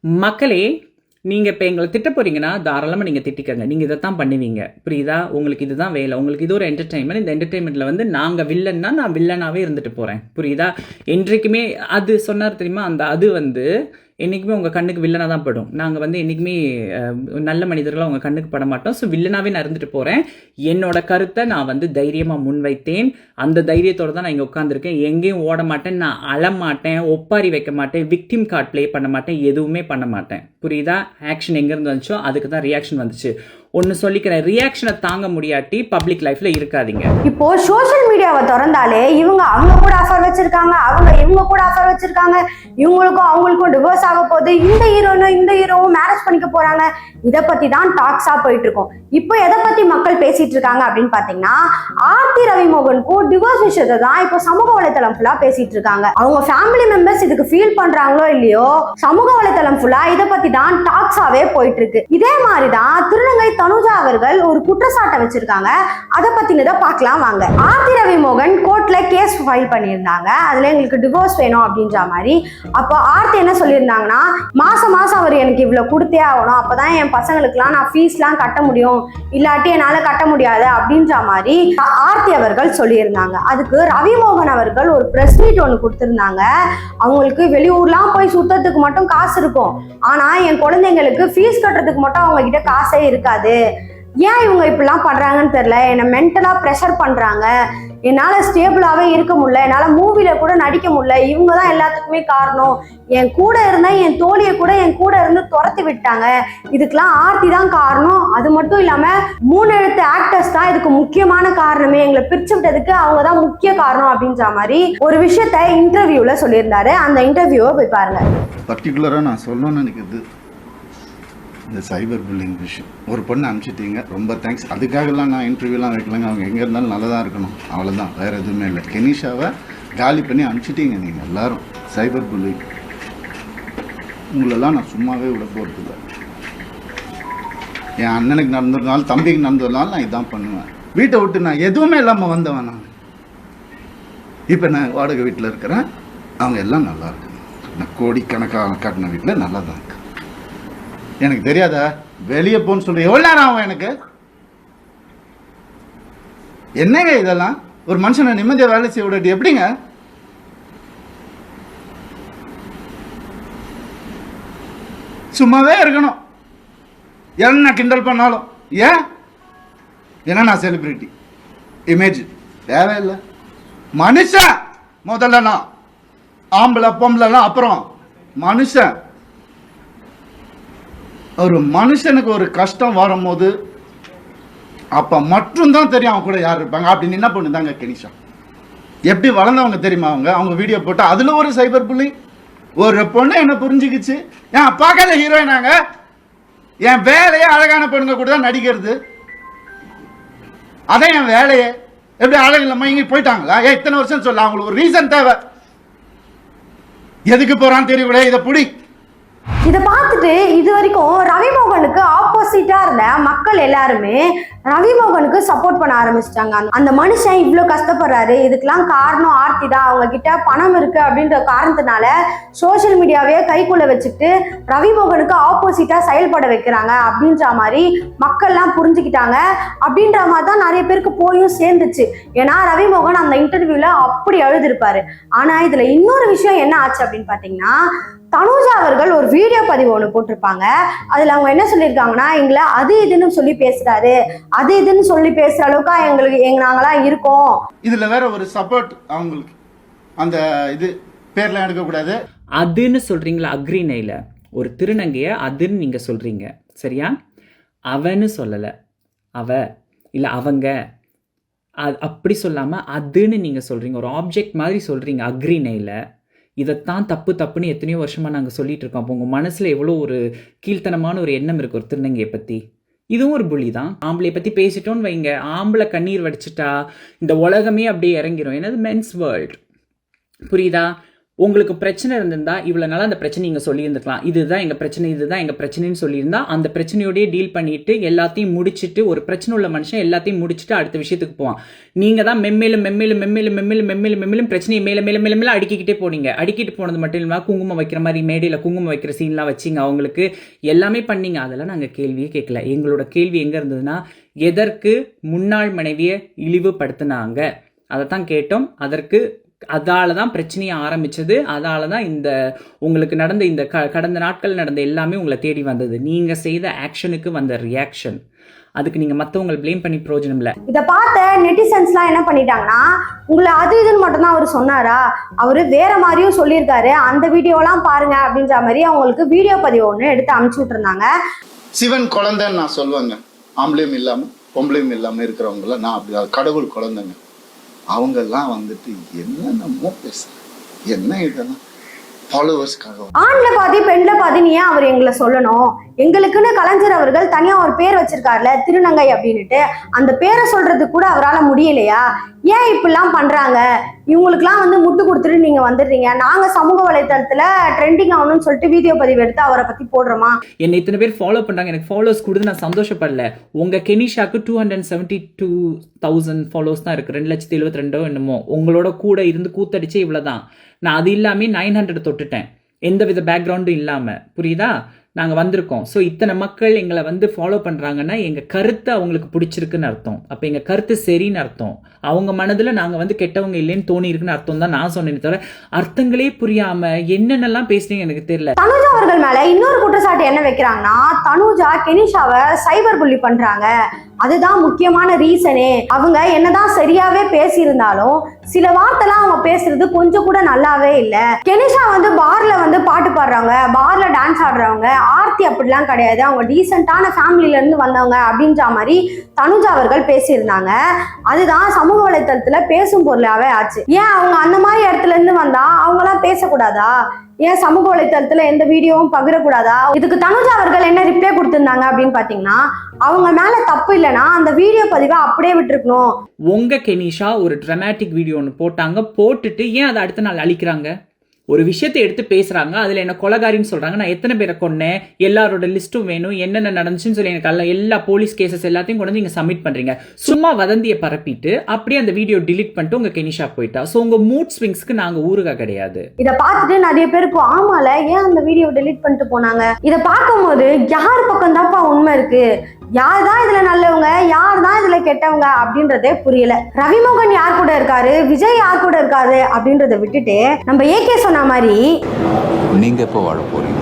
மக்களே, நீங்கள் இப்போ எங்களை திட்ட போகிறீங்கன்னா தாராளமாக நீங்கள் திட்டிக்கங்க. நீங்கள் இதை தான் பண்ணுவீங்க, புரியுதா? உங்களுக்கு இதுதான் வேலை, உங்களுக்கு இது ஒரு என்டர்டெயின்மெண்ட். இந்த என்டர்டெயின்மெண்ட்டில் வந்து நாங்கள் வில்லன்னா நான் வில்லனாகவே இருந்துட்டு போகிறேன், புரியுதா? என்றைக்குமே அது சொன்னார் தெரியுமா, அந்த அது வந்து என்றைக்குமே உங்கள் கண்ணுக்கு வில்லனாக தான் படும். நாங்கள் வந்து என்றைக்குமே நல்ல மனிதர்களாக உங்கள் கண்ணுக்கு பட மாட்டோம். ஸோ வில்லனாகவே நான் இருந்துட்டு போகிறேன். என்னோட கருத்தை நான் வந்து தைரியமாக முன்வைத்தேன். அந்த தைரியத்தோடு தான் நான் இங்கே உட்காந்துருக்கேன். எங்கேயும் ஓட மாட்டேன், நான் அழமாட்டேன், ஒப்பாரி வைக்க மாட்டேன், விக்டிம் கார்டு ப்ளே பண்ண மாட்டேன், எதுவுமே பண்ண மாட்டேன், புரியுதா? ஆக்ஷன் எங்கேருந்து வந்துச்சோ அதுக்கு தான் ரியாக்ஷன் வந்துச்சு. ஒன்று சொல்லிக்கிறேன், ரியாக்ஷனை தாங்க முடியாட்டி பப்ளிக் லைஃப்ல இருக்காதீங்க. இப்போ சோஷியல் மீடியாவை திறந்தாலே அவங்க கூட ஆஃபர் வச்சிருக்காங்க, இவங்க கூட ஆஃபர் வச்சிருக்காங்க, இவங்களுக்கும் அவங்களுக்கும் டிவோர்ஸ் ஆக போகுது, இந்த ஹீரோவும் மேரேஜ் பண்ணிக்க போறாங்க. இதை பத்தி தான் டாக்ஸா போயிட்டு இருக்கோம். இப்போ எதை பத்தி மக்கள் பேசிட்டு இருக்காங்க அப்படின்னு பாத்தீங்கன்னா, ஆர்த்தி ரவிமோகனுக்கும் டிவோர்ஸ் விஷயத்தை தான் இப்போ சமூக வலைதளம் ஃபுல்லா பேசிட்டு இருக்காங்க. அவங்க ஃபேமிலி மெம்பர்ஸ் இதுக்கு ஃபீல் பண்றாங்களோ இல்லையோ, சமூக வலைதளம் ஃபுல்லா இதை பத்தி தான் டாக்ஸாவே போயிட்டு இருக்கு. இதே மாதிரிதான் திருநங்கை தனுஜா அவர்கள் ஒரு குற்றச்சாட்டை வச்சிருக்காங்க. அதை பத்தினதை பார்க்கலாம் வாங்க. ஆர்த்தி ரவிமோகன் கோர்ட்ல கேஸ் ஃபைல் பண்ணியிருந்தாங்க. அதுல எங்களுக்கு டிவோர்ஸ் வேணும் அப்படின்ற மாதிரி. அப்போ ஆர்த்தி என்ன சொல்லியிருந்தாங்கன்னா, மாசம் அவர் எனக்கு இவ்வளவு கொடுத்தே ஆகணும், அப்பதான் என் பசங்களுக்குலாம் நான் ஃபீஸ்லாம் கட்ட முடியும், இல்லாட்டி என்னால கட்ட முடியாது அப்படின்ற மாதிரி ஆர்த்தி அவர்கள் சொல்லியிருந்தாங்க. அதுக்கு ரவிமோகன் அவர்கள் ஒரு பிரஸ் மீட் ஒன்று கொடுத்திருந்தாங்க. அவங்களுக்கு வெளியூர்லாம் போய் சுத்தத்துக்கு மட்டும் காசு இருக்கும், ஆனா என் குழந்தைங்களுக்கு ஃபீஸ் கட்டுறதுக்கு மட்டும் அவங்க கிட்ட காசே இருக்காது. ஏன் இவங்க இப்படிலாம் பண்றாங்கன்னு தெரியல, என்னை மென்டலா ப்ரெஷர் பண்றாங்க, என்னால ஸ்டேபிளாவே இருக்க முடியல, என்னால மூவில கூட நடிக்க முடியல, இவங்க தான் எல்லாத்துக்குமே காரணம், என் கூட இருந்த என் தோழியை கூட என் கூட இருந்து துரத்தி விட்டாங்க, இதுக்கெல்லாம் ஆர்த்தி தான் காரணம். அது மட்டும் இல்லாம 3 எழுத்து ஆக்டர்ஸ் தான் இதுக்கு முக்கியமான காரணமே, எங்களை பிரிச்சு விட்டதுக்கு அவங்க தான் முக்கிய காரணம் அப்படின்ற மாதிரி ஒரு விஷயத்த இன்டர்வியூல சொல்லியிருந்தாரு. அந்த இன்டர்வியூவை போய் பாருங்க. பர்டிகுலரா நான் சொல்லணும்னு நினைக்கிறது இந்த சைபர் புல்லிங் விஷயம். ஒரு பொண்ணு அனுப்பிச்சிட்டீங்க, ரொம்ப தேங்க்ஸ். அதுக்காகலாம் நான் இன்டர்வியூலாம் வைக்கலங்க. அவங்க எங்கே இருந்தாலும் நல்லதாக இருக்கணும், அவ்வளோதான், வேறு எதுவுமே இல்லை. கெனிஷாவை காலி பண்ணி அனுப்பிச்சிட்டீங்க நீங்கள் எல்லாரும். சைபர் புல்லிங் உங்களெல்லாம் நான் சும்மாவே விட போகிறதில்ல. என் அண்ணனுக்கு நடந்ததுனால, தம்பிக்கு நடந்ததுனால நான் இதான் பண்ணுவேன். வீட்டை விட்டு நான் எதுவுமே இல்லாமல் வந்தவன் நான். இப்போ நான் வாடகை வீட்டில் இருக்கிறேன், அவங்க எல்லாம் நல்லா இருக்கு. நான் கோடிக்கணக்கான காட்டின வீட்டில் நல்லா தான் இருக்கு. எனக்கு தெரியாதா வெளியே போன்னு சொல்ற? எவ்வளோ நேரம் ஆகும் எனக்கு? என்னங்க இதெல்லாம்? ஒரு மனுஷனை நிம்மதியாக வேலை செய்ய விடாட்டி எப்படிங்க? சும்மாவே இருக்கணும், என்ன கிண்டல் பண்ணாலும். ஏன்? ஏன்னா நான் செலிபிரிட்டி, இமேஜ் தேவையில்லை. மனுஷன் முதல்ல, நான் ஆம்பளை பொம்பளைலாம் அப்புறம். மனுஷன், ஒரு மனுஷனுக்கு ஒரு கஷ்டம் வரும்போது அப்ப மட்டும்தான் தெரியும் அவங்க கூட யார் இருப்பாங்க. அப்படின்னு என்ன பண்ணுதாங்க கெனிஷா. எப்படி வளர்ந்தவங்க தெரியுமா அவங்க வீடியோ போட்டா அதுல ஒரு சைபர் புல்லிங். ஒரு பொண்ணு என்ன புரிஞ்சுக்கிச்சு, ஏன் பார்க்கல ஹீரோயினாங்க, என் வேலையே அழகான பொண்ணுங்க கூட தான் நடிக்கிறது, அதான் என் வேலையே. எப்படி அழகு இல்லாம இங்க போயிட்டாங்களா? இத்தனை வருஷம் சொல்ல, அவங்களுக்கு ஒரு ரீசன் தேவை. எதுக்கு போறான்னு தெரியக்கூட இதை புடி. இதை பார்த்துட்டு இது வரைக்கும் ரவிமோகனுக்கு ஆப்போசிட்டா இருந்த மக்கள் எல்லாருமே ரவிமோகனுக்கு சப்போர்ட் பண்ண ஆரம்பிச்சிட்டாங்க. அந்த மனுஷன் இவ்வளோ கஷ்டப்படுறாரு, இதுக்கெல்லாம் காரணம் ஆர்த்தி தான், அவங்க கிட்ட பணம் இருக்கு அப்படின்ற காரணத்தினால சோசியல் மீடியாவே கைக்குள்ள வச்சுட்டு ரவிமோகனுக்கு ஆப்போசிட்டா செயல்பட வைக்கிறாங்க அப்படின்ற மாதிரி மக்கள்லாம் புரிஞ்சுக்கிட்டாங்க. அப்படின்ற மாதிரி தான் நிறைய பேருக்கு போயும் சேர்ந்துச்சு. ஏன்னா ரவிமோகன் அந்த இன்டர்வியூல அப்படி எழுதிருப்பாரு. ஆனா இதுல இன்னொரு விஷயம் என்ன ஆச்சு அப்படின்னு பாத்தீங்கன்னா, தனுஜா அவர்கள் ஒரு வீடியோ பதிவு ஒன்று போட்டிருப்பாங்க. அதுல அவங்க என்ன சொல்லியிருக்காங்கன்னா, எங்களை அது இதுன்னு சொல்லி பேசுறாரு, அது இதுன்னு சொல்லி பேசுற அளவுக்கு நாங்களாம் இருக்கோம். இதுல வேற ஒரு சப்போர்ட் அவங்களுக்கு, அந்த இது பேர்லாம் எடுக்கக்கூடாது. அதுன்னு சொல்றீங்களா? அக்ரினைல ஒரு திருநங்கைய அதுன்னு நீங்க சொல்றீங்க, சரியா? அவன்னு சொல்லலை, அவ இல்லை அவங்க, அப்படி சொல்லாமல் அதுன்னு நீங்கள் சொல்கிறீங்க, ஒரு ஆப்ஜெக்ட் மாதிரி சொல்கிறீங்க அக்ரினைல. இதைத்தான் தப்புன்னு எத்தனையோ வருஷமாக நாங்கள் சொல்லிட்டு இருக்கோம். அப்போ உங்கள் மனசில் எவ்வளோ ஒரு கீழ்த்தனமான ஒரு எண்ணம் இருக்குது ஒரு திருநங்கையை பற்றி. இதுவும் ஒரு புள்ளி தான். ஆம்பளை பற்றி பேசிட்டோன்னு வைங்க, ஆம்பளை கண்ணீர் வடிச்சிட்டா இந்த உலகமே அப்படியே இறங்கிரும். என்னது மென்ஸ் வேர்ல்ட், புரியுதா? உங்களுக்கு பிரச்சனை இருந்திருந்தா இவ்வளவு நாளா அந்த பிரச்சனை நீங்க சொல்லியிருந்துக்கலாம், இதுதான் எங்க பிரச்சனைன்னு சொல்லியிருந்தா அந்த பிரச்சனையோடய டீல் பண்ணிட்டு எல்லாத்தையும் முடிச்சுட்டு, ஒரு பிரச்சனை உள்ள மனுஷன் எல்லாத்தையும் முடிச்சுட்டு அடுத்த விஷயத்துக்கு போவான். நீங்க தான் மெம்மேலும் பிரச்சனையை மேல அடுக்கிக்கிட்டே போனீங்க. அடிக்கிட்டு போனது மட்டும் இல்லாம குங்குமம் வைக்கிற மாதிரி மேடையில குங்குமம் வைக்கிற சீன்லாம் வச்சிங்க, அவங்களுக்கு எல்லாமே பண்ணீங்க. அதெல்லாம் நாங்க கேள்வியே கேட்கல. எங்களோட கேள்வி எங்க இருந்ததுன்னா, எதற்கு முன்னாள் மனைவியை இழிவுபடுத்தினாங்க அதைத்தான் கேட்டோம். அதால தான் பிரச்சனையை ஆரம்பிச்சது. அதால தான் இந்த உங்களுக்கு நடந்த இந்த கடந்த நாட்கள் நடந்த எல்லாமே உங்களை தேடி வந்தது. நீங்க செய்த ஆக்ஷனுக்கு வந்த ரியாக்ஷன். அதுக்கு நீங்க மத்தவங்களை ப்ளேம் பண்ணி பிரயோஜனம் இல்லை. இதை பார்த்த நெட்டிசன்ஸ்லாம் என்ன பண்ணிட்டாங்கன்னா, உங்களை அது இதுன்னு மட்டும்தான் அவர் சொன்னாரா, அவரு வேற மாதிரியும் சொல்லியிருக்காரு, அந்த வீடியோலாம் பாருங்க அப்படின்ற மாதிரி அவங்களுக்கு வீடியோ பதிவு ஒன்று எடுத்து அனுப்பிச்சு விட்டுருந்தாங்க. சிவன் குழந்தைன்னு நான் சொல்லுவேங்க. ஆம்பளையும் இல்லாம பொம்பளையும் இல்லாம இருக்கிறவங்கள நான் அப்படி கடவுள் குழந்தைங்க. அவங்கெல்லாம் வந்துட்டு என்னென்னமோ பேசுறாங்க. என்ன இதெல்லாம் ஃபாலோவர்ஸ்க்காக? ஆண்ல பாதி பெண்ல பாதின்னு ஏன் அவர் எங்களை சொல்லணும்? எங்களுக்குன்னு கலைஞர் அவர்கள் தனியா ஒரு பேர் வச்சிருக்காருல, திருநங்கை அப்படின்னுட்டு. அந்த பேரை சொல்றது கூட அவரால் முடியலையா? ஏன் இப்படிலாம் பண்றாங்க? இவங்களுக்குலாம் வந்து முட்டு கொடுத்துட்டு நீங்க வந்துடுறீங்க. நாங்க சமூக வலைதளத்துல ட்ரெண்டிங் ஆகணும்னு சொல்லிட்டு வீடியோ பதிவு எடுத்து அவரை பத்தி போடுறோமா? என்னை இத்தனை பேர் ஃபாலோ பண்றாங்க, எனக்கு ஃபாலோவர்ஸ் கொடுத்து நான் சந்தோஷப்படல. உங்க கெனிஷாக்கு 272,000 ஃபாலோவர்ஸ் தான் இருக்கு. 2,72,000 என்னமோ. உங்களோட கூட இருந்து கூத்தடிச்சு இவ்வளவுதான். நான் அது இல்லாம 900 தொட்டுட்டேன், எந்த வித பேக்ரவுண்டும் இல்லாம. புரியுதா? நாங்க வந்திருக்கோம். ஸோ இத்தனை மக்கள் எங்களை வந்து ஃபாலோ பண்றாங்கன்னா எங்க கருத்து அவங்களுக்கு பிடிச்சிருக்குன்னு அர்த்தம். அப்ப எங்க கருத்து சரின்னு அர்த்தம். அவங்க மனதுல நாங்க வந்து கெட்டவங்க இல்லைன்னு தோணி இருக்குன்னு அர்த்தம் தான் நான் சொன்னேன். தவிர அர்த்தங்களே புரியாம என்னென்னலாம் பேசுறீங்க எனக்கு தெரியல. தனுஜா அவர்கள் மேல இன்னொரு குற்றச்சாட்டு என்ன வைக்கிறாங்கன்னா, தனுஜா கெனிஷாவை சைபர் புள்ளி பண்றாங்க. அதுதான் முக்கியமான ரீசனே. அவங்க என்னதான் சரியாவே பேசியிருந்தாலும் சில வார்த்தைலாம் அவங்க பேசுறது கொஞ்சம் கூட நல்லாவே இல்லை. கெனிஷா வந்து பார்ல வந்து பாட்டு பாடுறவங்க, பார்ல டான்ஸ் ஆடுறவங்க. ஆர்த்தி அப்படிலாம் கிடையாது, அவங்க டீசென்டான ஃபேமிலில இருந்து வந்தவங்க அப்படின்ற மாதிரி தனுஜா அவர்கள் பேசியிருந்தாங்க. அதுதான் சமூக வலைத்தளத்துல பேசும் பொருளாவே ஆச்சு. ஏன் அவங்க அந்த மாதிரி இடத்துல இருந்து வந்தா அவங்களாம் பேசக்கூடாதா? ஏன் சமூக வலைத்தளத்துல எந்த வீடியோவும் பகிரக்கூடாதா? இதுக்கு தனுஜா அவர்கள் என்ன ரிப்ளை கொடுத்திருந்தாங்க அப்படின்னு பாத்தீங்கன்னா, அவங்க மேல தப்பு இல்லைன்னா அந்த வீடியோ பதிவை அப்படியே விட்டுருக்கணும். உங்க கெனிஷா ஒரு டிராமாட்டிக் வீடியோ ஒன்று போட்டாங்க, போட்டுட்டு ஏன் அதை அடுத்த நாள் அழிக்கிறாங்க? ஒரு விஷயத்தை எடுத்து பேசுறாங்க, அதுல என்ன கொலகாரின்னு சொல்றாங்க. நான் எத்தனை பேரை கொன்னேன், எல்லாரோட லிஸ்ட்டும் வேணும், என்னென்ன நடந்துச்சுன்னு சொல்லி எனக்கு எல்லா போலீஸ் கேசஸ் எல்லாத்தையும் கொண்டு வந்து நீங்க சப்மிட் பண்றீங்க. சும்மா வதந்தியை பரப்பிட்டு அப்படியே அந்த வீடியோ டிலீட் பண்ணிட்டு உங்க கெனிஷா போயிட்டா. ஸோ உங்க மூட் ஸ்விங்ஸ்க்கு நாங்க ஊருகா கிடையாது. இதை பார்த்துட்டு நிறைய பேருக்கு ஆமால ஏன் அந்த வீடியோ டிலீட் பண்ணிட்டு போனாங்க. இதை பார்க்கும்போது யார் பக்கம் தான்ப்பா உண்மை இருக்கு, யார் தான் இதுல நல்லவங்க, யார் தான் இதுல கெட்டவங்க அப்படின்றதே புரியல. ரவிமோகன் யார் கூட இருக்காரு, விஜய் யார் கூட இருக்காரு அப்படின்றத விட்டுட்டு நம்ம ஏகே சொன்ன மாதிரி நீங்க எப்போ வாழ போறீங்க?